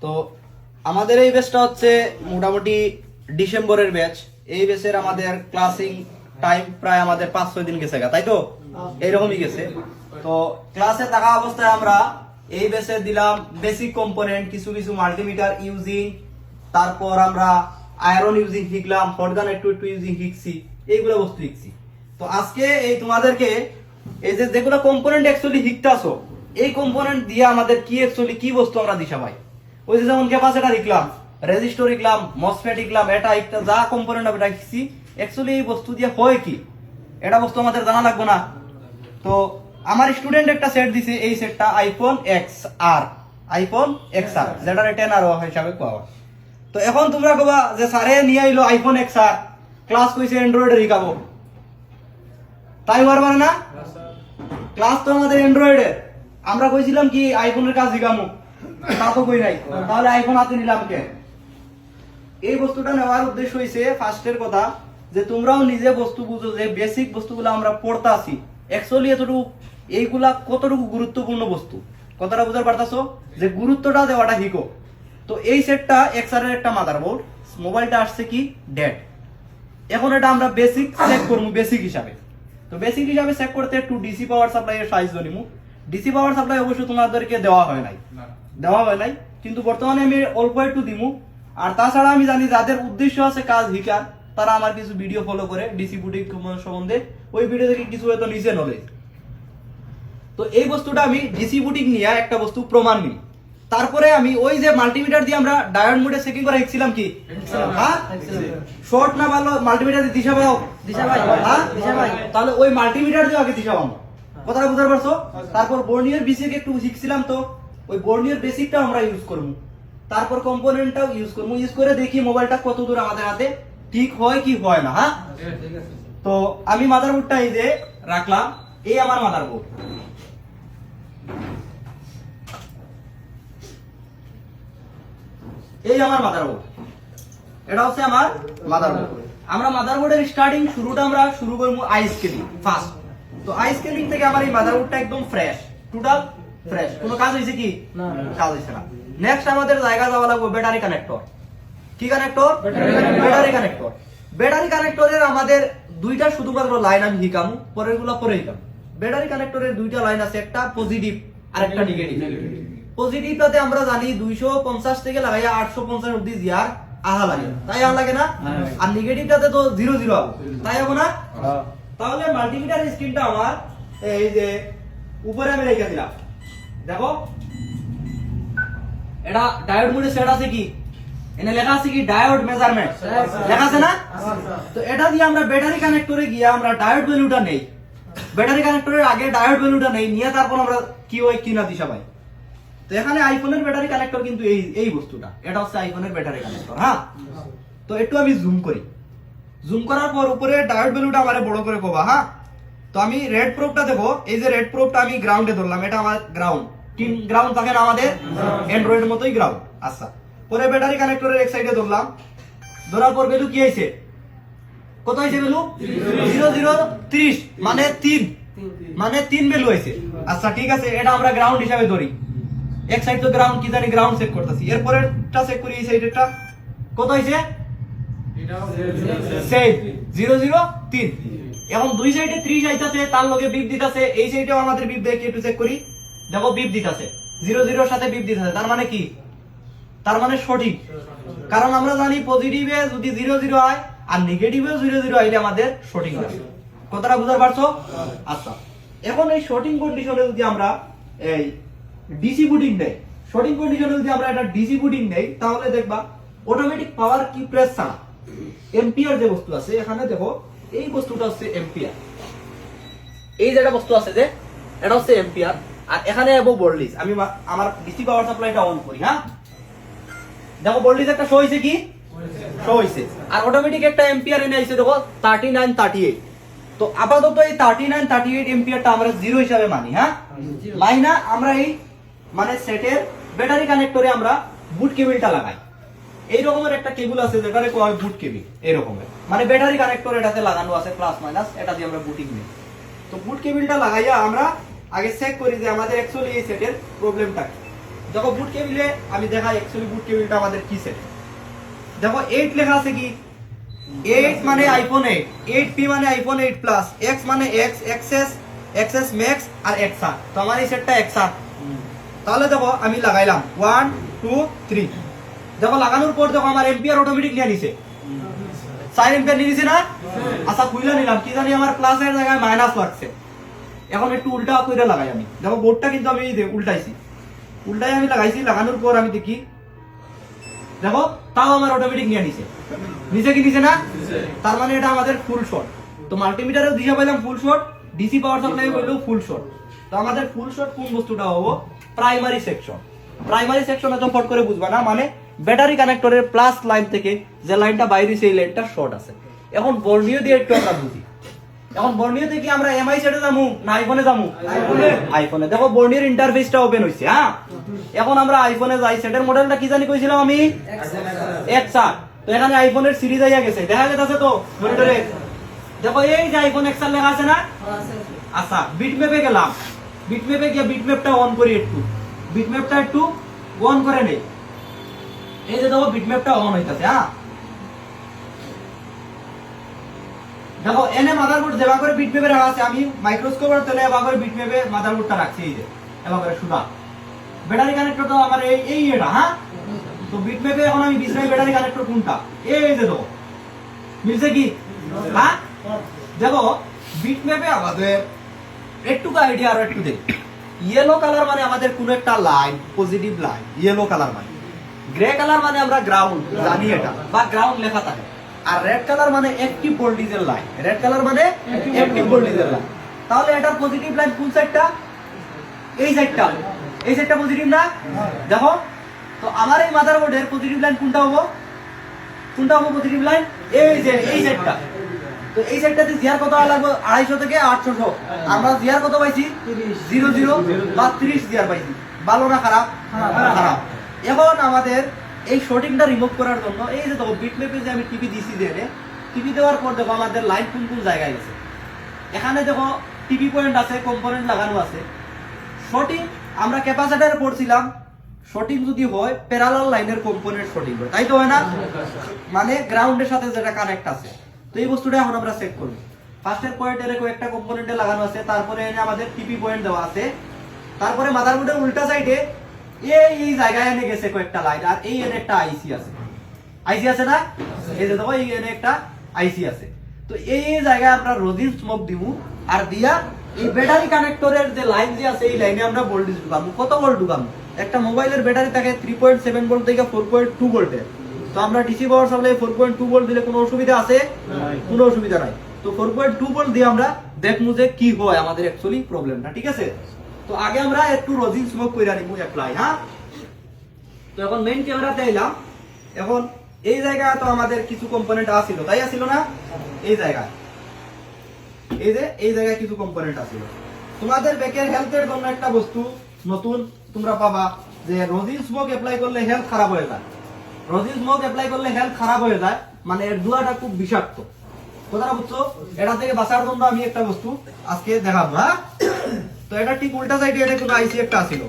তো আমাদের এই ব্যাচটা হচ্ছে মোটামুটি ডিসেম্বরের ব্যাচ। এই ব্যাচের আমাদের ক্লাসিং টাইম প্রায় আমাদের 5-6 দিন গেছে, তাই তো এইরকমই গেছে। তো ক্লাসে থাকা অবস্থায় আমরা এই ব্যাচে দিলাম বেসিক কম্পোনেন্ট, কিছু কিছু মাল্টিমিটার ইউজিং, তারপর আমরা আয়রন ইউজিং শিখলাম, হটগান একটু একটু ইউজিং শিখছি, এইগুলো বস্তু শিখছি। তো আজকে এই তোমাদেরকে এই যে যেগুলো কম্পোনেন্ট অ্যাকচুয়ালি শিখতেছো, এই কম্পোনেন্ট দিয়ে আমাদের কি অ্যাকচুয়ালি কি বস্তু আমরা দিশা পাই। ওই যে যেমন ক্যাপাসিটর শিখলাম, রেজিস্টর শিখলাম, মসফেট শিখলাম, এটা যা কম্পোনেন্ট আমরা শিখছি অ্যাকচুয়ালি এই বস্তু দিয়ে হয় কি, এটা বস্তু আমাদের জানা লাগবে না। তো আমার স্টুডেন্ট একটা সেট দিছে, এই সেটটা আইফোন XR, আইফোন XR যেটা 10R হিসাবে কোয়া হয়। তো এখন তোমরা কবা যে স্যারে নিয়ে আইলো আইফোন XR, ক্লাস কইছে অ্যান্ড্রয়েডে শিখাবো, তাই পারবে না? ক্লাস তো আমাদের অ্যান্ড্রয়েডের, আমরা কইছিলাম কি আইফোনের কাজ শিখামু, তা তো কই নাই। তাহলে আইফোন হাতে নিলাম কে? এই বস্তুটা নেওয়ার উদ্দেশ্য হইছে ফার্স্টের কথা যে তোমরাও নিজে বস্তু বুঝো যে বেসিক বস্তুগুলো আমরা পড়তাছি অ্যাকচুয়ালি এতটুকু এইগুলা কতটুকু গুরুত্বপূর্ণ বস্তু, কথাটা বুঝতে পারতাছো যে গুরুত্বটা দেওয়াটা শিখো। তো এই সেটটা XR এর একটা মাদারবোর্ড, মোবাইলটা আসছে কি ডেড। এখন এটা আমরা বেসিক চেক করবো বেসিক হিসাবে। তো বেসিক হিসাবে চেক করতে একটু ডিসি পাওয়ার সাপ্লাই এর সাইজ নিমু। ডিসি পাওয়ার সাপ্লাই অবশ্য তোমাদেরকে দেওয়া হয় নাই, কিন্তু বর্তমানে আমি অল্প একটু দিমু। আর তাছাড়া আমি জানি যাদের উদ্দেশ্য আছে কাজ শিকার, তারা আমার কিছু ভিডিও ফলো করে ডিসি বুটিক সম্বন্ধে, ওই ভিডিও থেকে কিছু হয়তো নিচে নলেজ। তো এই বস্তুটা আমি ডিসি বুটিক নিয়ে একটা বস্তু প্রমাণ নিই। তারপরে আমি ওই যে মাল্টিমিটার দিয়ে আমরা ডায়োড মোডে চেকিং করা শিখছিলাম কি, হ্যাঁ শর্ট না ভালো মাল্টিমিটার দিয়ে দিশা পাও, হ্যাঁ তাহলে ওই মাল্টিমিটার দিয়ে আগে দিশা পাবো, কথাটা বুঝতে পারছো? তারপর বর্নিয়ার বেসিক একটু শিখছিলাম, তো ওই বর্নিয়ার বেসিকটা আমরা ইউজ করবো, তারপর কম্পোনেন্টটাও ইউজ করবো, ইউজ করে দেখি মোবাইলটা কত দূর আমাদের হাতে ঠিক হয় কি হয় না। হ্যাঁ, তো আমি মাদারবোর্ডটা এই যে রাখলাম, এই আমার মাদারবোর্ড। এই আমার মাদারবোর্ড, এটা হচ্ছে আমার মাদারবোর্ড। আমরা মাদারবোর্ডের স্টার্টিং শুরুটা আমরা শুরু করব আইস্কেলিং ফার্স্ট। তো আইস্কেলিং থেকে আমার এই মাদারবোর্ডটা একদম ফ্রেশ, টোটাল ফ্রেশ, কোনো কাজ হয়েছে কি না, কাজ হয়েছে না। নেক্সট আমাদের জায়গা যাওয়া লাগবে ব্যাটারি কানেক্টর। কি কানেক্টর? Battery connector. ব্যাটারি কানেক্টরের আমাদের দুইটা শুধুমাত্র লাইন আমি শিখামু, পরের গুলো পরে শিখাম। ব্যাটারি কানেক্টরের দুইটা লাইন আছে, একটা পজিটিভ আর একটা নেগেটিভ। পজিটিভটাতে আমরা জানি 250 থেকে লাগাইয়া 850 অবধি জিয়ার আহা লাগে, তাই আহা লাগে না? আর নেগেটিভটাতে তো 0 0 হবে, তাই হবে না? তাহলে মাল্টিমিটার স্ক্রিনটা আমার এই যে উপরে আমি রেখে দিলাম, দেখো এটা ডায়োড মোডে সেট আছে কি, এনে লেখা আছে কি ডায়োড মেজারমেন্ট, লেখা আছে না? তো এটা দিয়ে আমরা ব্যাটারি কানেক্টরে গিয়ে আমরা ডায়োড ভ্যালুটা নেই, ব্যাটারি কানেক্টরের আগে ডায়োড ভ্যালুটা নেই, নিয়ে তারপর আমরা কি হয় কি না দিশা পাই। তো এখানে আইফোনের ব্যাটারি কানেক্টর কিন্তু এই বস্তুটা, এটা হচ্ছে আইফোনের ব্যাটারি কানেক্টর। হ্যাঁ, তো একটু আমি জুম করি, জুম করার পর উপরে ডায়োড ভ্যালুটা আমারে বড় করে কবা। হ্যাঁ, তো আমি রেড প্রোবটা দেখো, এই যে রেড প্রোবটা আমি গ্রাউন্ডে ধরলাম, এটা আমার গ্রাউন্ড, টিন গ্রাউন্ড থাকে না আমাদের অ্যান্ড্রয়েড মতোই গ্রাউন্ড। আচ্ছা, পরে ব্যাটারি কানেক্টরের এক সাইডে ধরলাম, ধরার পর ভ্যালু কি হয়েছে, কত হয়েছে ভ্যালু 0 0 30, মানে 3 ভ্যালু হয়েছে। আচ্ছা ঠিক আছে, এটা আমরা গ্রাউন্ড হিসাবে ধরি, এক সাইড তো গ্রাউন্ড, কি জানি গ্রাউন্ড চেক করতেছি। এরপরেরটা চেক করি, এই সাইডেরটা কত হয়েছে, সেম 0 0 3। এখন দুই সাইডে 30 আইতাছে, তার লগে বিপ দিতাছে, এই সাইডেও আমাদের বিপ দেখে একটু চেক করি, দেখো বিপ দিতাছে 0 0 এর সাথে বিপ দিতাছে, তার মানে কি, তার মানে সঠিক। কারণ আমরা জানি পজিটিভে যদি 0 0 হয় আর নেগেটিভেও 0 0 আইলে আমাদের সঠিক হয়, কথাটা বুঝতে পারছো? আচ্ছা, এখন এই শর্টিং কন্ডিশনে যদি আমরা এই ডিসি বুটিং নেই, শর্টিং কন্ডিশনে যদি আমরা এটা ডিসি বুটিং নেই, তাহলে দেখবা অটোমেটিক পাওয়ার কি প্রেস ছাড়া এম্পিয়ার যে বস্তু আছে, এখানে দেখো এই বস্তুটা হচ্ছে এম্পিয়ার, এই যেটা বস্তু আছে যে এটা হচ্ছে এম্পিয়ার, আর এখানে এবো ভোল্টেজ। আমি আমার ডিসি পাওয়ার সাপ্লাইটা অন করি। হ্যাঁ, দেখো ভোল্টেজ একটা শো হইছে কি, শো হইছে, আর অটোমেটিক একটা এম্পিয়ার এনে আইছে দেখো 39 38। তো আপাতত এই 39 38 এম্পিয়ারটা আমরা 0 হিসাবে মানি। হ্যাঁ, মাইনা আমরা এই মানে সেটের ব্যাটারি কানেক্টরে আমরা বুট কেবলটা লাগাই, এই রকমের একটা কেবল আছে যেটাকে কোয়া হয় বুট কেবল, এই রকমের মানে ব্যাটারি কানেক্টর এটাতে লাগানো আছে প্লাস মাইনাস, এটা দিয়ে আমরা বুটিং নেই। তো বুট কেবলটা লাগাইয়া আমরা আগে চেক করি যে আমাদের অ্যাকচুয়ালি এই সেটের প্রবলেমটা কি। দেখো বুট কেবিলে আমি দেখাই অ্যাকচুয়ালি বুট কেবিলটা আমাদের কি সেট। দেখো 8 লেখা আছে কি, 8 মানে আইফোন 8, 8P মানে আইফোন 8 প্লাস, X মানে X, XS Max আর XR। তো আমার এই সেটটা XR। তাহলে দেখো আমি লাগাইলাম 1 2 3। দেখো লাগানোর পর দেখো আমার এম্পিয়ার অটোমেটিক নিয়ে নিছে, 4 এম্পিয়ার নিয়ে নিছে না। আচ্ছা খুইলা নিলাম, কি জানি আমার প্লাসের জায়গায় মাইনাস লাগছে। এখন একটু উল্টা কইরা লাগাই আমি। দেখো বোর্ডটা কিন্তু আমি উল্টাইছি, উল্টাই আমি লাগাইছি। লাগানোর পর আমি দেখি, দেখো তাও আমার অটোমেটিক নিয়ে নিছে। নিচে কি নিচে না, তার মানে এটা আমাদের ফুল শট। তো মাল্টিমিটারের দিশা পাইলাম ফুল শট, ডিসি পাওয়ার সাপ্লাই হইলো ফুল শট। তো আমাদের ফুল শট কোন বস্তুটা হবো, প্রাইমারি সেকশন। প্রাইমারি সেকশন এত ফট করে বুঝবা না, মানে ব্যাটারি কানেক্টরের প্লাস লাইন থেকে যে লাইনটা বাইরে সেই লাইনটা শর্ট আছে। এখন বর্ণীয় দিয়ে একটু আমরা বুঝি। এখন বর্ণীয় থেকে আমরা এমআই সেটে যাবো না আইফোনে যাবো, আইফোনে। দেখো বর্ণীয় ইন্টারফেসটা ওপেন হইছে। হ্যাঁ এখন আমরা আইফোনে যাই। সেটের মডেলটা কি জানি কইছিলাম আমি, XR। তো এখানে আইফোনের সিরিজ আইয়া গেছে, দেখা যাচ্ছে তো মনিটরে। দেখো এই যে আইফোন XR লেখা আছে না। আচ্ছা বিটম্যাপে গেলাম, বিটম্যাপে গিয়ে বিটম্যাপটা অন করি, একটু বিটম্যাপটা একটু অন করে নেই। এই যে দেখো বিটম্যাপটা অন হইতাছে। হ্যাঁ দেখো এনে মাদারবোর্ড যেবা করে বিটম্যাপে রাখা আছে, আমি মাইক্রোস্কোপের তলে এবা করে বিটম্যাপে মাদারবোর্ডটা রাখছি। এই যে এবা করে সুদা ব্যাটারি কানেক্টর তো আমার এই এটা। হ্যাঁ তো বিটম্যাপে এখন আমি বিছরাই ব্যাটারি কানেক্টর কোনটা, এই যে দেখো মিলছে কি। হ্যাঁ দেখো বিটম্যাপে আমাদের একটু আইডিয়া আর একটু দেখ। ইয়েলো কালার মানে আমাদের কোন একটা line, positive line yellow colour মানে। গ্রে কালার মানে আমরা গ্রাউন্ড জানি এটা, বা গ্রাউন্ড লেখা থাকে। আর রেড কালার মানে অ্যাক্টিভ ভোল্টেজের লাইন, রেড কালার মানে অ্যাক্টিভ ভোল্টেজের লাইন। তাহলে এটার পজিটিভ লাইন কোন সাইডটা, এই সাইডটা। এই সাইডটা পজিটিভ না, দেখো। তো আমার এই মাদারবোর্ডের পজিটিভ লাইন কোনটা হবো, কোনটা হবো পজিটিভ লাইন, এই যে এই সাইডটা। তো এই সাইডটাতে জিআর কত লাগবে, 250 থেকে 800। আমরা জিআর কত পাইছি, 00 বা 30 জিআর পাইছি। ভালো না খারাপ, খারাপ। এখন আমাদের এই শর্টিংটা রিমুভ করার জন্য এই যে দেখো বিটম্যাপে যে আমি টিপি দিছি, দিয়ে টিপি দেওয়ার পর দেখো আমাদের লাইন কোন কোন জায়গায় গেছে। এখানে দেখো টিপি পয়েন্ট আছে, কম্পোনেন্ট লাগানো আছে। শর্টিং আমরা ক্যাপাসিটরে পড়ছিলাম, শর্টিং যদি হয় প্যারালাল লাইনের কম্পোনেন্ট শর্টিং হয়, তাই তো হয় না, মানে গ্রাউন্ডের সাথে যেটা কানেক্ট আছে। তো এই বস্তুটা এখন আমরা চেক করব। ফার্স্টের পয়েন্টে এরকম একটা কম্পোনেন্টে লাগানো আছে, তারপরে এনে আমাদের টিপি পয়েন্ট দেওয়া আছে। তারপরে মাদারবোর্ডের উল্টা সাইডে এই জায়গায় এনে গেছে কয়েকটা লাইন, আর এই এনে একটা আইসি আছে। আইসি আছে না, এই যে দেখো এই এনে একটা আইসি আছে। তো এই জায়গায় আমরা রোজিন স্মোক দিমু, আর দিয়া এই ব্যাটারি কানেক্টরের যে লাইন যে আছে এই লাইনে আমরা ভোল্টেজ ঢুকাবো। কত ভোল্ট ঢুকাবো, একটা মোবাইলের ব্যাটারি থাকে 3.7 ভোল্ট থেকে 4.2 ভোল্টের। তো আমরা ডিসি পাওয়ার সাপ্লাই 4.2 ভোল্ট দিলে কোনো অসুবিধা আছে, কোনো অসুবিধা নাই। তো 4.2 ভোল্ট দিয়ে আমরা দেখমু যে কি হয় আমাদের অ্যাকচুয়ালি প্রবলেমটা, ঠিক আছে। তো আগে আমরা একটু রোজিন স্মোক কইরা নিমু অ্যাপ্লাই। হ্যাঁ তো এখন মেইন ক্যামেরাতে এলাম। এখন এই জায়গায় তো আমাদের কিছু কম্পোনেন্ট আছিল, তাই আছিল না, এই জায়গায় এই যে এই জায়গায় কিছু কম্পোনেন্ট আছিল। তোমাদের ব্যাকের হেলথের জন্য একটা বস্তু নতুন তোমরা পাবা, যে রোজিন স্মোক অ্যাপ্লাই করলে হেলথ খারাপ হয়ে যায়। রোজিন স্মোক অ্যাপ্লাই করলে হেলথ খারাপ হয়ে যায়, মানে এর ধোঁয়াটা খুব বিষাক্ত। কথাটা বুঝছো? এটা থেকে বাঁচার জন্য আমি একটা বস্তু আজকে দেখাবো। হ্যাঁ তো এটা ঠিক উল্টা সাইডে এনে কোনো আইসি একটা আছিল,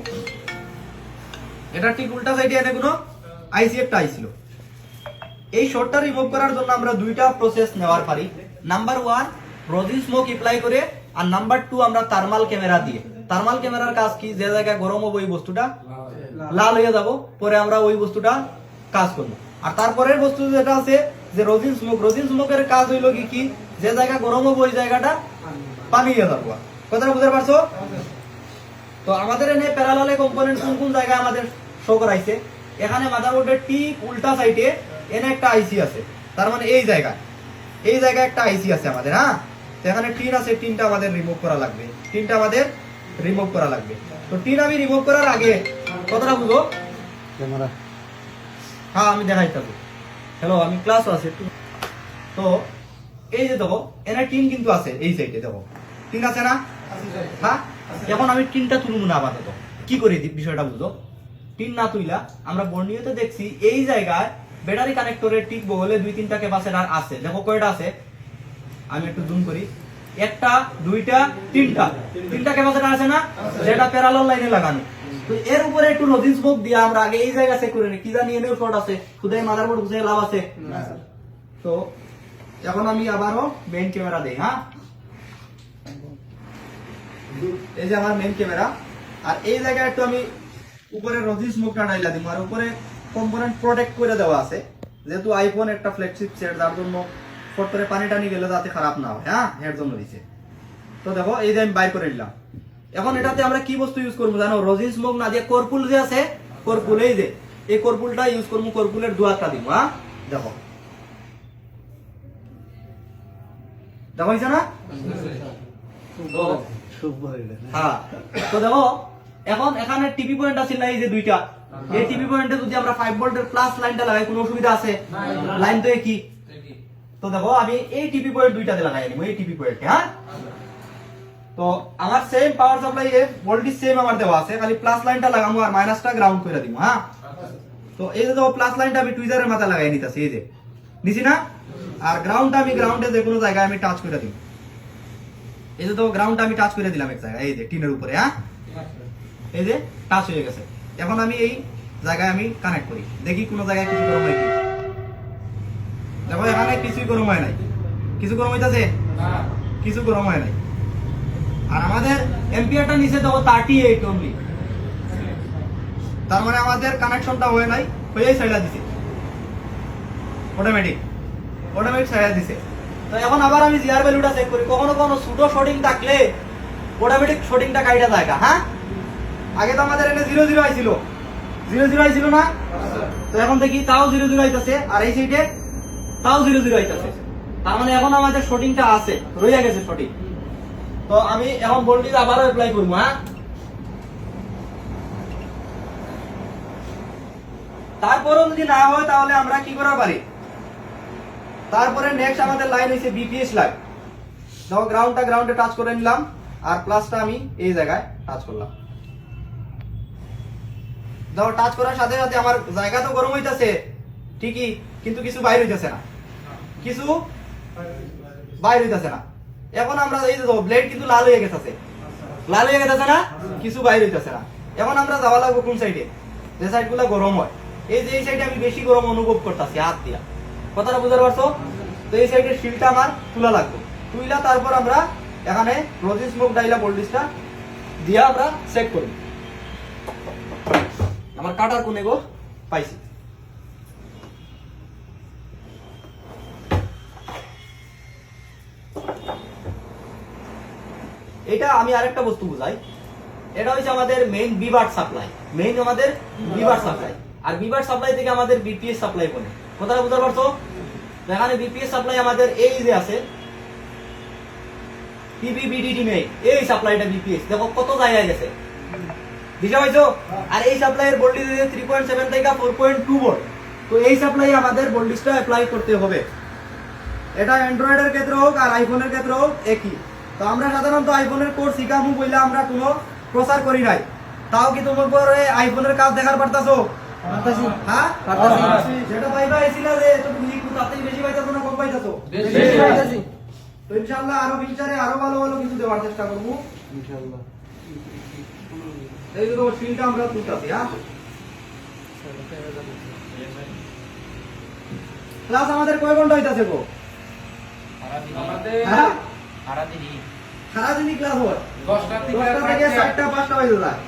এটা ঠিক উল্টা সাইডে এনে কোনো আইসি একটা আইছিল। এই শর্টটা রিমুভ করার জন্য আমরা দুইটা প্রসেস নেওয়ার পারি। নাম্বার 1 রোজিন স্মোক অ্যাপ্লাই করে, আর নাম্বার 2 আমরা থার্মাল ক্যামেরা দিয়ে। থার্মাল ক্যামেরার কাজ কি, যে জায়গায় গরম হবে ওই বস্তুটা লাল হয়ে যাব, পরে আমরা ওই বস্তুটা কাজ করব। আর তারপরের বস্তু যেটা আছে যে রোজিন স্মোক, রোজিন স্মোকের কাজ হইলো কি, যে জায়গা গরম হবে ওই জায়গাটা পানি হয়ে যাবো। কথাটা বুঝতে পারছো? তো আমাদের এনে প্যারালালে কম্পোনেন্ট কোন কোন জায়গায় আমাদের শো করাইছে। এখানে মাদারবোর্ডের ঠিক উল্টা সাইডে এনে একটা আইসি আছে, তার মানে এই জায়গায় একটা আইসি আছে আমাদের। হ্যাঁ তো এখানে টিন আছে, টিনটা আমাদের রিমুভ করা লাগবে, টিনটা আমাদের রিমুভ করা লাগবে। তো টিন আমি রিমুভ করার আগে কথাটা বুঝো, ক্যামেরা হ্যাঁ আমি দেখাই থাকবো। হ্যালো আমি ক্লাস আছে একটু। তো এই যে দেখো এনে টিন কিন্তু আছে, এই সাইডে দেখো টিন আছে না। হ্যাঁ এখন আমি টিনটা তুলবো না আপাতত, কি করে বিষয়টা বুঝো। টিন না তুইলা আমরা বর্ণীয়তে দেখছি এই জায়গায় ব্যাটারি কানেক্টরের ঠিক বগলে 2-3টা ক্যাপাসিটর আছে। দেখো কয়টা আছে, আমি একটু জুম করি, 1টা 2টা 3টা ক্যাপাসিটর আছে না, যেটা প্যারালাল লাইনে লাগানো। তো এর উপরে একটু রোজিন স্মোক দিয়ে আমরা আগে এই জায়গা চেক করে নিই কি জানি এনেও শর্ট আছে খুদাই মাদারবোর্ড বুঝে লাভ আছে তো এখন আমি আবারও মেইন ক্যামেরা দেই হ্যাঁ এই যে আমার মেইন ক্যামেরা আর এই জায়গায় একটু আমি উপরে রোজিন স্মোকটা ডাইলা দিই আর উপরে কম্পোনেন্ট প্রোটেক্ট করে দেওয়া আছে যেহেতু আইফোন একটা ফ্ল্যাগশিপ সেট যার জন্য ফট করে পানি টানি গেলে যাতে খারাপ না হয় হ্যাঁ এর জন্য দিছে তো দেখো এই যে আমি বাইর করে নিলাম এখন এটাতে আমরা কি বস্তু ইউজ করবো জানো রোজিন স্মোক না দিয়ে কর্পুল যে আছে কর্পুল এই যে এই কর্পুলটা ইউজ করবো কর্পুলের দুয়ারটা দিব হ্যাঁ দেখো দেখো হইছে না হ্যাঁ তো দেখো এখন এখানে টিপি পয়েন্ট আছে না এই যে দুইটা এই টিপি পয়েন্টে যদি আমরা 5 ভোল্টের প্লাস লাইনটা লাগাই কোনো অসুবিধা আছে লাইন তো একই তো দেখো আমি এই টিপি পয়েন্ট দুইটাতে লাগাই নিব এই টিপি পয়েন্টে হ্যাঁ তো আমার সেম পাওয়ার সাপ্লাই এর ভোল্টেজ সেম আমার দেওয়া আছে খালি প্লাস লাইনটা লাগামু আর মাইনাসটা গ্রাউন্ড করে দিব হ্যাঁ তো এই যে দেখো প্লাস লাইনটা আমি টুইজারের মাথা লাগাই নিতাছি এই যে নিছি না আর গ্রাউন্ডটা আমি গ্রাউন্ডে যে কোনো জায়গায় আমি টাচ করে দিব এই যে তো গ্রাউন্ডটা আমি টাচ করে দিলাম এক জায়গায় এই যে টিনের উপরে হ্যাঁ এই যে টাচ হয়ে গেছে এখন আমি এই জায়গায় আমি কানেক্ট করি দেখি কোন জায়গায় কিছু গরম হয় কি দেখো এখানে কিছুই গরম হয় নাই কিছু গরম হইতাছে না কিছু গরম হয় নাই আর আমাদের এম্পিয়ারটা নিচে দেখো 38 অনলি তার মানে আমাদের কানেকশনটা হয় নাই হয়েই সাইডা দিছে অটোমেটিক সাইডা দিছে তো এখন আবার আমি জিআর ভ্যালুটা চেক করি কখনো কোনো সুডো শর্টিং থাকলে অটোমেটিক শর্টিংটা কাইটা যায় হ্যাঁ আগে তো আমাদের এখানে 00 আইছিল 00 আইছিল না তো এখন দেখি তাও 00 আইতাছে আর এই সাইডে তাও 00 আইতাছে তার মানে এখন আমাদের শর্টিংটা আছে রইয়া গেছে শর্টিং তো আমি এখন ভোল্টেজ আবারও অ্যাপ্লাই করব হ্যাঁ তারপরেও যদি না হয় তাহলে আমরা কি করা পারি তারপরে নেক্সট আমাদের লাইন হইছে বিপিএস লাইন দেখো গ্রাউন্ডে টাচ করে নিলাম আর প্লাসটা আমি এই জায়গায় টাচ করলাম দেখো টাচ করার সাথে সাথে আমার জায়গা তো গরম হইতাছে ঠিকই কিন্তু কিছু বাইর হইতাছে না কিছু বাইর হইতাছে না এখন আমরা এই যে ব্লেড কিন্তু লাল হয়ে গেছে না কিছু বাইর হইতাছে না এখন আমরা যাওয়া লাগবো কোন সাইডে যে সাইডগুলো গরম হয় এই যে এই সাইডে আমি বেশি গরম অনুভব করতেছি হাত দিয়া কথাটা বুঝতে পারছো তো এই সাইডের শিলটা আমার তুলা লাগবে তুইলা তারপর আমরা এখানে রোজিন স্মোক ডাইলা ভোল্টেজটা দিয়া আমরা চেক করি আমার কাটার কোনে গো পাইছি এটা আমি আরেকটা বস্তু বুঝাই এটা হচ্ছে আমাদের মেইন বিভার সাপ্লাই আর বিভার সাপ্লাই থেকে আমাদের বিপিএস সাপ্লাই বলে কথাটা বুঝতে পারছো এখানে বিপিএস সাপ্লাই আমাদের এই যে আছে পিবিবিডিটি মেইন এই সাপ্লাইটা বিপিএস দেখো কত জায়গায় গেছে বুঝা পাইছো আর এই সাপ্লাইয়ের ভোল্টেজ 3.7 থেকে 4.2 ভোল্ট তো এই সাপ্লাই আমাদের ভোল্টেজটা অ্যাপ্লাই করতে হবে এটা অ্যান্ড্রয়েডের ক্ষেত্রে হোক আর আইফোনের ক্ষেত্রে হোক একই তো আমরা সাধারণত আইফোনের কোর্স শিখামু বইলে আমরা কোনো প্রচার করি নাই তাও কি তোমার পরে আইফোনের কাজ দেখার পারতাছো পারতাছি হ্যাঁ পারতাছি যেটা পাইবা এসিলা যে তো তুমি কি তাতেই বেশি পাইতাছো না কম পাইতাছো বেশি পাইতাছি তো ইনশাআল্লাহ আরো ফিচারে আরো ভালো কিছু দেওয়ার চেষ্টা করব ইনশাআল্লাহ এই যে তো ফিলটা আমরা তুলতাছি হ্যাঁ ক্লাস আমাদের কয় ঘন্টা হইতাছে গো আমাদের সারা দিনই ক্লাস হয় 10টা থেকে 4টা 5টা বাজে যায়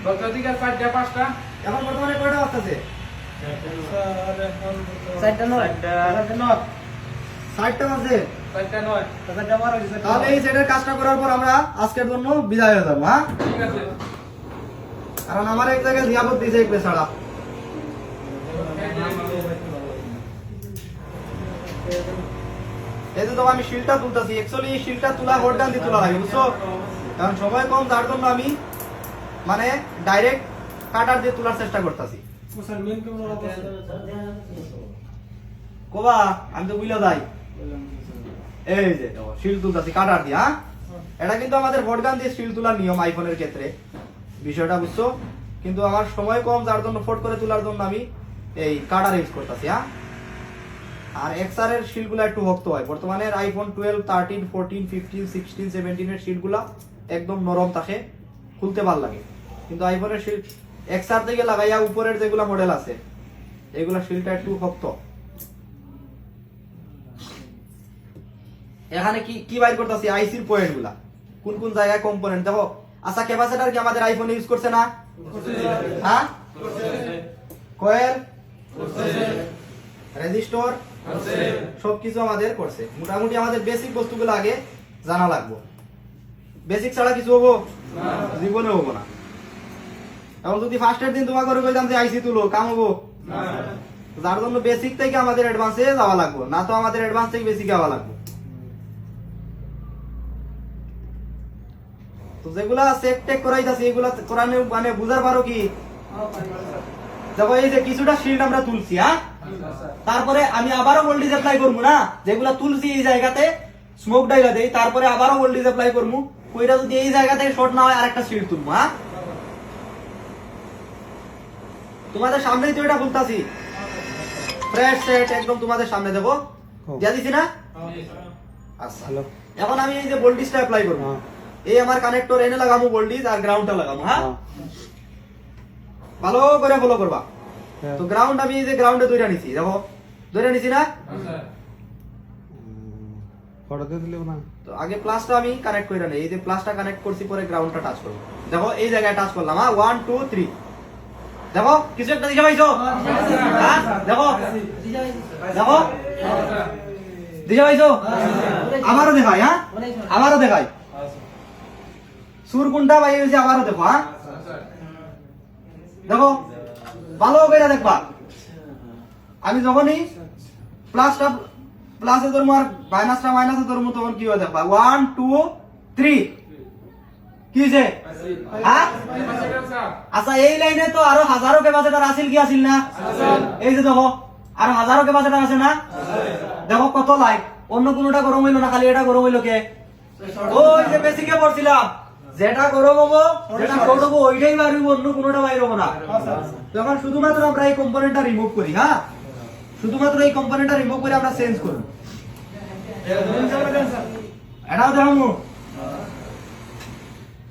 10টা থেকে 4টা 5টা এখন বর্তমানে কয়টা বাজছে 4টা বাজে 4টা 9 তাহলে এই সেটের কাজটা করার পর আমরা আজকের জন্য বিদায় হয়ে যাবো হ্যাঁ ঠিক আছে কারণ আমার এক জায়গায় জিয়াবত দিয়েছে এক বেচারা এই তো আমি শিলটা তুলতাছি অ্যাকচুয়ালি এই শিলটা তুলা হরডান দিয়ে তোলা লাগে বুঝছো কারণ সময় কম যার জন্য আমি মানে ডাইরেক্ট কাটার দিয়ে তোলার চেষ্টা করতেছি কোবা আমি তো বুঝলা যাই এই যে শিল তুলতাছি কাটার দিয়ে হ্যাঁ এটা কিন্তু আমাদের হরডান দিয়ে শিল তোলার নিয়ম আইফোনের ক্ষেত্রে বিষয়টা বুঝছো কিন্তু আমার সময় কম যার জন্য ফট করে তোলার জন্য আমি এই কাটার ইউজ করতেছি হ্যাঁ আর এক্সআর এর শিলগুলো একটু শক্ত হয় বর্তমানে আইফোন 12 13 14 15 16 17 এর শিলগুলো একদম নরম থাকে খুলতে ভালো লাগে কিন্তু আইফোনের শিল্ড এক্সআর থেকে লাগাইয়া উপরের যেগুলা মডেল আছে এগুলা শিল্ডটা একটু শক্ত। এখানে কি কি বাইর করতেছি আইসির পয়েন্ট গুলা, কোন কোন জায়গায় কম্পোনেন্ট দেখো। আচ্ছা ক্যাপাসিটর কি আমাদের আইফোন ইউজ করছে না? হ্যাঁ, কয়েল, রেজিস্টর, সবকিছু আমাদের করছে। মোটামুটি আমাদের বেসিক বস্তুগুলো আগে জানা লাগবে, বেসিক ছাড়া কিছু হবো জীবনে হবো না। এখন যদি ফার্স্টের দিন তোমাকে করে বলতাম যে আইসি তুলো, কাম হবো? যার জন্য বেসিক থেকে আমাদের অ্যাডভান্সে যাওয়া লাগবে, না তো আমাদের অ্যাডভান্স থেকে বেসিক যাওয়া লাগবে। তো যেগুলা চেক টেক করাইতাছি এগুলা করানো মানে বুঝার পারো কি? দেখো এই যে কিছুটা শিল্ড আমরা তুলছি, হ্যাঁ, তারপরে আমি আবারও ভোল্টেজ অ্যাপ্লাই করবো না, যেগুলা তুলছি এই জায়গাতে স্মোক ডাইলা দেই, তারপরে আবারও ভোল্টেজ অ্যাপ্লাই করবো, ওইটা যদি এই জায়গা থেকে শর্ট না হয় আরেকটা শিল্ড তুলবো। হ্যাঁ, তোমাদের সামনেই তো এটা বলতাছি, ফ্রেশ সেট একদম তোমাদের সামনে দেবো, দিয়া দিছি না? আচ্ছা, এখন আমি এই যে ভোল্টেজটা অ্যাপ্লাই করবো, এই আমার কানেক্টর এনে লাগামু ভোল্টেজ আর গ্রাউন্ডটা লাগামু। হ্যাঁ, ভালো করে ফলো করবা। তো গ্রাউন্ড আমি এই যে গ্রাউন্ডে দুইটা নিছি, দেখো দুইটা নিছি না? তো আগে প্লাসটা আমি কানেক্ট করে নেই, এই যে প্লাসটা কানেক্ট করছি, পরে গ্রাউন্ডটা টাচ করব। দেখো এই জায়গায় টাচ করলাম, হ্যাঁ 1 2 3। দেখো কিছু একটা দিশা পাইছো? হ্যাঁ দেখো দেখো দিশা পাইছো? আমারও দেখাই, হ্যাঁ আমারও দেখাই, সুর কোনটা পাই হয়েছে আবারও দেখো। হ্যাঁ দেখো ভালো করে দেখবা, আমি যখনই প্লাসটা প্লাসে ধরবো আর মাইনাসটা মাইনাসে ধরবো তখন কি হয় দেখবা, 1 2 3 কি হয়েছে? হ্যাঁ আচ্ছা, এই লাইনে তো আরো হাজারো ক্যাপাসিটর আছিল কি আছিল না? এই যে দেখো আরো হাজারো ক্যাপাসিটর আছে না? দেখো কত লাইট, অন্য কোনটা গরম হইলো না, খালি এটা গরম হইলো কে? ওই যে বেসিকে পড়ছিলাম, যেটা গরম হবো যেটা শর্ট হবো ওইটাই বাইর হবো, অন্য কোনটা বাইর হবো না। তখন শুধুমাত্র আমরা এই কম্পোনেন্টটা রিমুভ করি। হ্যাঁ, শুধুমাত্র এই কম্পোনেন্টটা রিমুভ করে আমরা চেঞ্জ করব। এটাও দেখাবো,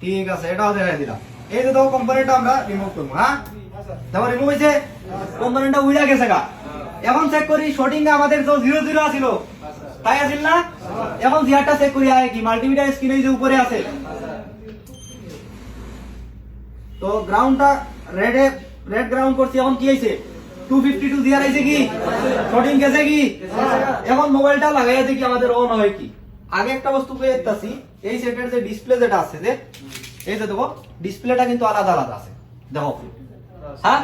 ঠিক আছে, এটাও দেখাই দিলাম। এই যে দেখো কম্পোনেন্টটা আমরা রিমুভ করবো। হ্যাঁ দেখো রিমুভ হয়েছে, কম্পোনেন্টটা উইড়া গেছে গা। এখন চেক করি শর্টিং এ আমাদের তো 0 0 আছিল, তাই আছিল না? এখন জিআরটা চেক করি আয় কি মাল্টিমিটার স্ক্রিনে যে উপরে আছে। তো গ্রাউন্ডটা রেড গ্রাউন্ড করছি, এখন কি হইছে 252 জিআর আইছে কি শর্টিং গেছে কি? এখন মোবাইলটা লাগাইয়া দেখি আমাদের অন হয় কি। আগে একটা বস্তু পেয়েছি, এই সেটের যে ডিসপ্লে যেটা আছে, যে এই যে দেখো ডিসপ্লেটা কিন্তু আলাদা আলাদা আছে, দেখো। হ্যাঁ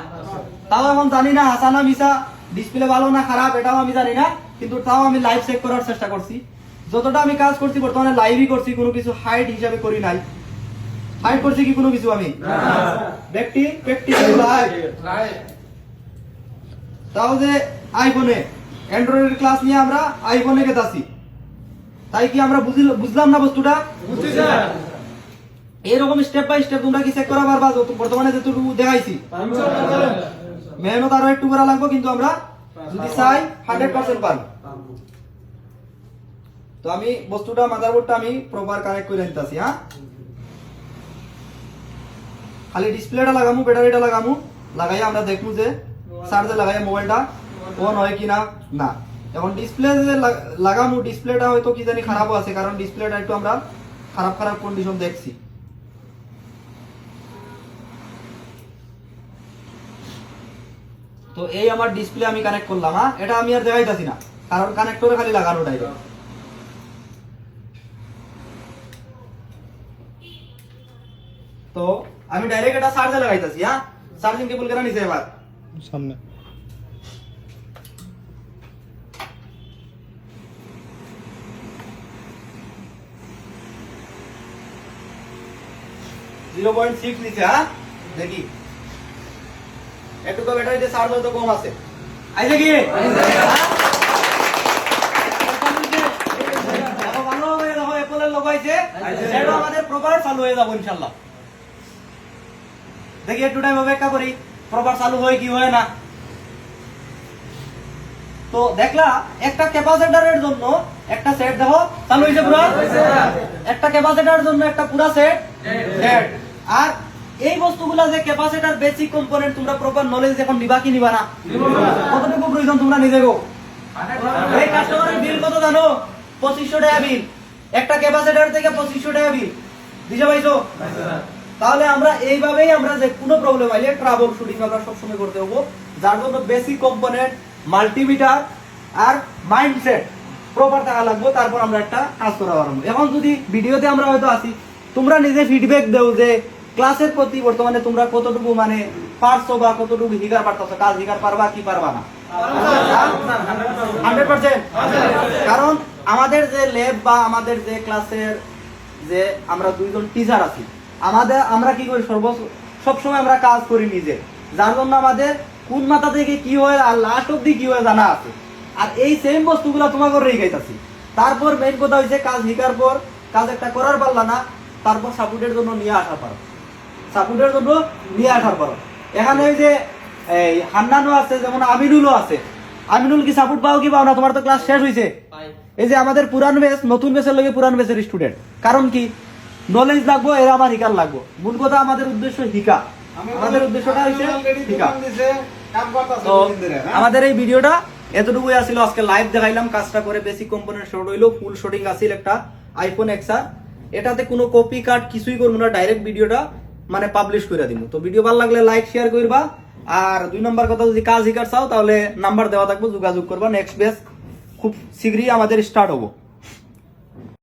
তাও এখন জানি না হাসা না মিশা, ডিসপ্লে ভালো না খারাপ এটাও আমি জানি না, কিন্তু তাও আমি লাইভ চেক করার চেষ্টা করছি। যতটা আমি কাজ করছি বর্তমানে লাইভই করছি, কোনো কিছু হাইড হিসাবে করি নাই। হাইড করছি কি কোনো কিছু আমি? ব্যক্তি তাও যে আইফোনে অ্যান্ড্রয়েডের ক্লাস নিয়ে আমরা আইফোনে গেতাছি, তাই কি আমরা বুঝলাম না বস্তুটা? এরকম স্টেপ বাই স্টেপ তোমরা কি চেক করা পারবা? বর্তমানে যেটুকু দেখাইছি মেহনত আরো একটু করা লাগবে, কিন্তু আমরা যদি চাই 100% পারবো। তো আমি বস্তুটা মাদারবোর্ডটা আমি প্রপার কানেক্ট করে নিতেছি। হ্যাঁ খালি ডিসপ্লেটা লাগামু, ব্যাটারিটা লাগামু, লাগাইয়া আমরা দেখবো যে চার্জে লাগাইয়া মোবাইলটা অন হয় কিনা না। এখন ডিসপ্লে যে লাগামু, ডিসপ্লেটা হয়তো কি জানি খারাপও আছে, কারণ ডিসপ্লেটা একটু আমরা খারাপ কন্ডিশন দেখছি। তো এই আমার ডিসপ্লে আমি কানেক্ট করলাম। হ্যাঁ এটা আমি আর দেখাইতাছি না, কারণ কানেক্টরে খালি লাগানো ডাইরেক্ট। তো আমি ডাইরেক্ট এটা চার্জে লাগাইতাছি। হ্যাঁ চার্জিং কেবল কেন নিছে এবার সামনে, .6 নিচে। হ্যাঁ দেখি একটু তো ব্যাটারিতে চার্জ হয়তো কম আছে, আইছে কি? ভালো হয়ে দেখো অ্যাপলের লোগো আইছে, এটা আমাদের প্রপার চালু হয়ে যাবে ইনশাআল্লাহ। দেখি একটু টাইম অপেক্ষা করি প্রপার চালু হয় কি হয় না। তো দেখলা একটা ক্যাপাসিটরের জন্য একটা সেট দেখো চালু হইছে পুরো, একটা ক্যাপাসিটরের জন্য একটা পুরো সেট। আর এই বস্তুগুলা যে ক্যাপাসিটর বেসিক কম্পোনেন্ট তোমরা প্রপার নলেজ এখন নিবা কি নিবা না কতটুকু প্রয়োজন তোমরা নিজে গো এই কাস্টমারের বিল কত জানো 2500 টাকা বিল একটা ক্যাপাসিটর থেকে 2500 টাকা বিল দিছে ভাইছো তাহলে আমরা এইভাবেই আমরা যে কোনো প্রবলেম আইলে ট্রাবল শুটিং আমরা সব সময় করতে হবো যার জন্য বেসিক কম্পোনেন্ট মাল্টিমিটার আর মাইন্ডসেট প্রপার থাকা লাগবে তারপর আমরা একটা কাজ করা পারবো এখন যদি ভিডিওতে আমরা হয়তো আসি তোমরা নিজে ফিডব্যাক দাও যে ক্লাসের প্রতি বর্তমানে তোমরা কতটুকু মানে পারছো বা কতটুকু হিগার পারতেছো কাজ হিগার পারবা কি পারবা না 100% কারণ আমাদের যে ল্যাব বা আমাদের যে ক্লাসের যে আমরা দুইজন টিচার আছি আমাদের আমরা কি করি সবসময় আমরা কাজ করি নিজে যার জন্য আমাদের কোন মাথা থেকে কি হয় আর লাস্ট অব্দি কি হয় জানা আছে আর এই সেম বস্তুগুলো তোমাকে রেখাইতেছি তারপর মেইন কথা হয়েছে কাজ শিকার পর কাজ একটা করার পারলা না তারপর সাপোর্টের জন্য নিয়ে আসার পারো সাপোর্টের জন্য নিয়ে আসার পারো এখানে ওই যে এই হান্নানও আছে যেমন আমিনুলও আছে আমিনুল কি সাপোর্ট পাও কি পাও না তোমার তো ক্লাস শেষ হয়েছে এই যে আমাদের পুরান বেস নতুন বেসের লগে পুরান বেসের স্টুডেন্ট কারণ কি নলেজ লাগবো এরা আমার হিকার লাগবো মূল কথা আমাদের উদ্দেশ্য হিকা আমাদের উদ্দেশ্যটা হচ্ছে হিকা তো আমাদের এই ভিডিওটা এতটুকুই আসছিল আজকে লাইভ দেখাইলাম কাজটা করে বেসিক কম্পোনেন্ট শর্ট হইলো ফুল শুটিং আসিল একটা আইফোন এক্সআর এটাতে কোনো কপি কাট কিছুই করবো না ডাইরেক্ট ভিডিওটা মানে পাবলিশ করে দিব তো ভিডিও ভালো লাগলে লাইক শেয়ার করবা আর 2 নম্বর কথা যদি কাজ শিকার চাও তাহলে নাম্বার দেওয়া থাকবে যোগাযোগ করবা নেক্সট বেস খুব শীঘ্রই আমাদের স্টার্ট হবো